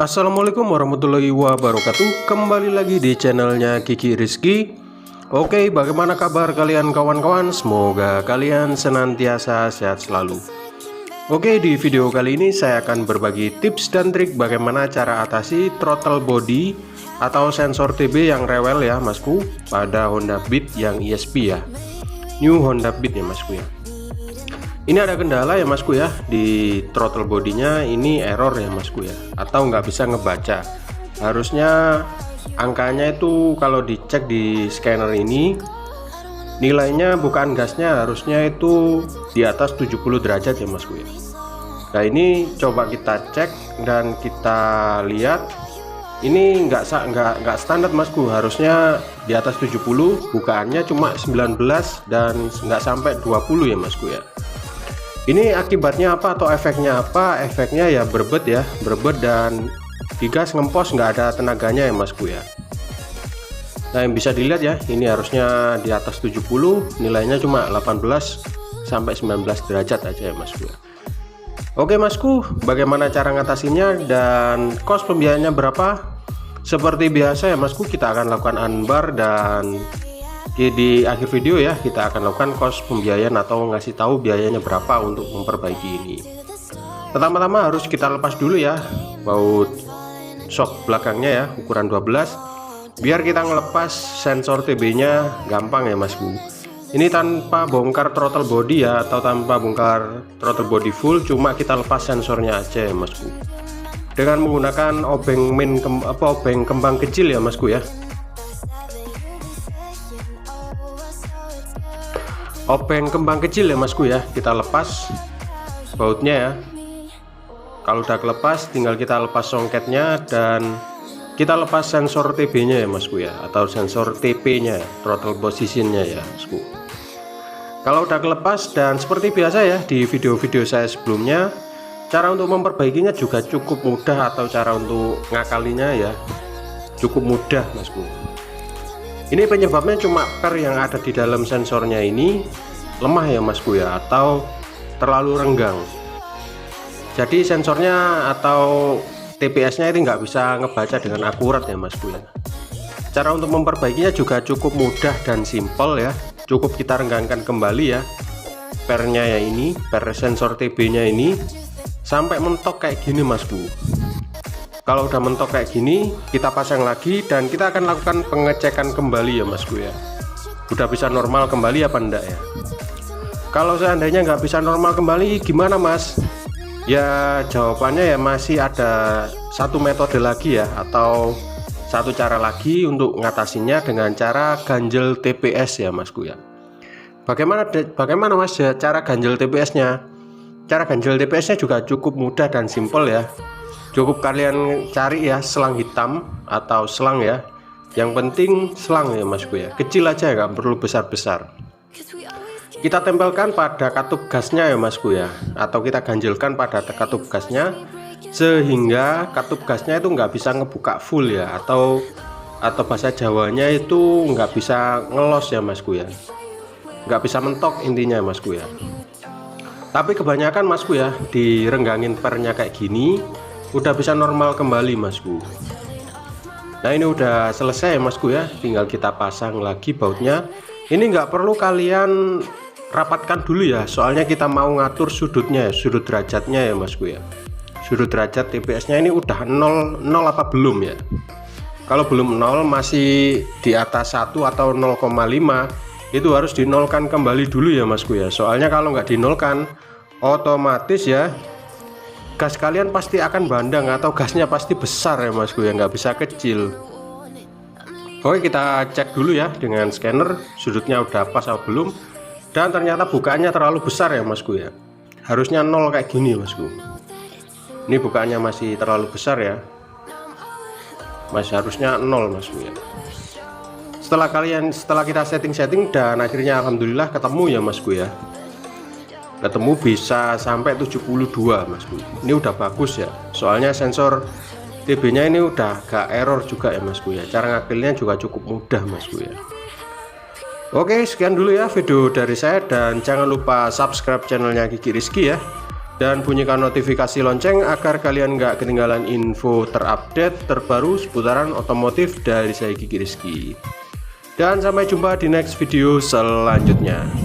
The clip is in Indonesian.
Assalamualaikum warahmatullahi wabarakatuh. Kembali lagi di channelnya Kiki Rizky. Oke, bagaimana kabar kalian kawan-kawan? Semoga kalian senantiasa sehat selalu. Oke, di video kali ini saya akan berbagi tips dan trik bagaimana cara atasi throttle body atau sensor TB yang rewel ya masku, pada Honda Beat yang ESP ya, New Honda Beat ya masku ya. Ini ada kendala ya masku ya, di throttle bodinya ini error ya masku ya, atau nggak bisa ngebaca. Harusnya angkanya itu kalau dicek di scanner ini nilainya, bukan gasnya, harusnya itu di atas 70 derajat ya masku ya. Nah ini coba kita cek dan kita lihat, ini nggak standar masku, harusnya di atas 70, bukaannya cuma 19 dan nggak sampai 20 ya masku ya. Ini akibatnya apa atau efeknya apa? Efeknya ya berbet dan digas ngempos nggak ada tenaganya ya masku ya. Nah yang bisa dilihat ya, ini harusnya di atas 70, nilainya cuma 18 sampai 19 derajat aja ya masku ya. Oke masku, bagaimana cara ngatasinya dan kos pembiayaannya berapa? Seperti biasa ya masku, kita akan lakukan unbar dan di akhir video ya kita akan lakukan kos pembiayaan atau ngasih tahu biayanya berapa untuk memperbaiki ini. Pertama-tama harus kita lepas dulu ya baut shock belakangnya ya, ukuran 12, biar kita ngelepas sensor TB nya gampang ya masku. Ini tanpa bongkar throttle body ya, atau tanpa bongkar throttle body full, cuma kita lepas sensornya aja ya masku, dengan menggunakan obeng obeng kembang kecil ya masku ya. Obeng kembang kecil ya masku ya, kita lepas bautnya ya. Kalau udah kelepas tinggal kita lepas songketnya dan kita lepas sensor TB nya ya masku ya, atau sensor TP nya, throttle position nya ya masku. Kalau udah kelepas, dan seperti biasa ya di video-video saya sebelumnya, cara untuk memperbaikinya juga cukup mudah, atau cara untuk ngakalinya ya cukup mudah masku. Ini penyebabnya cuma per yang ada di dalam sensornya ini lemah ya masku ya, atau terlalu renggang. Jadi sensornya atau TPS nya ini nggak bisa ngebaca dengan akurat ya masku ya. Cara untuk memperbaikinya juga cukup mudah dan simpel ya. Cukup kita renggangkan kembali ya pernya ya, ini per sensor TB nya ini sampai mentok kayak gini masku. Kalau udah mentok kayak gini, kita pasang lagi dan kita akan lakukan pengecekan kembali ya masku ya, udah bisa normal kembali apa enggak ya. Kalau seandainya nggak bisa normal kembali gimana mas? Ya jawabannya ya masih ada satu metode lagi ya, atau satu cara lagi untuk ngatasinya, dengan cara ganjel TPS ya masku ya. Bagaimana mas ya cara ganjel TPS nya? Cara ganjel TPS nya juga cukup mudah dan simpel ya. Cukup kalian cari ya selang hitam atau selang ya, yang penting selang ya masku ya, kecil aja, nggak perlu besar-besar. Kita tempelkan pada katup gasnya ya masku ya, atau kita ganjelkan pada katup gasnya sehingga katup gasnya itu nggak bisa ngebuka full ya, atau bahasa Jawanya itu nggak bisa ngelos ya masku ya, nggak bisa mentok intinya masku ya. Tapi kebanyakan masku ya direnggangin pernya kayak gini udah bisa normal kembali masku. Nah ini udah selesai ya masku ya, tinggal kita pasang lagi bautnya. Ini nggak perlu kalian rapatkan dulu ya, soalnya kita mau ngatur sudutnya ya, sudut derajatnya ya masku ya. Sudut derajat TPS nya ini udah 0 apa belum ya? Kalau belum 0, masih di atas 1 atau 0,5, itu harus dinolkan kembali dulu ya masku ya. Soalnya kalau nggak dinolkan otomatis ya gas kalian pasti akan bandang, atau gasnya pasti besar ya masku ya, nggak bisa kecil. Oke, kita cek dulu ya dengan scanner sudutnya udah pas atau belum, dan ternyata bukaannya terlalu besar ya masku ya, harusnya 0 kayak gini masku. Ini bukaannya masih terlalu besar ya, masih harusnya 0 masku ya. Setelah kita setting dan akhirnya alhamdulillah ketemu ya masku ya, ketemu bisa sampai 72 masku. Ini udah bagus ya, soalnya sensor TB nya ini udah gak error juga ya masku ya. Cara ngakilnya juga cukup mudah masku ya. Oke, sekian dulu ya video dari saya, dan jangan lupa subscribe channelnya Kiki Rizky ya. dan bunyikan notifikasi lonceng agar kalian nggak ketinggalan info terupdate terbaru seputaran otomotif dari saya Kiki Rizky. Dan sampai jumpa di next video selanjutnya.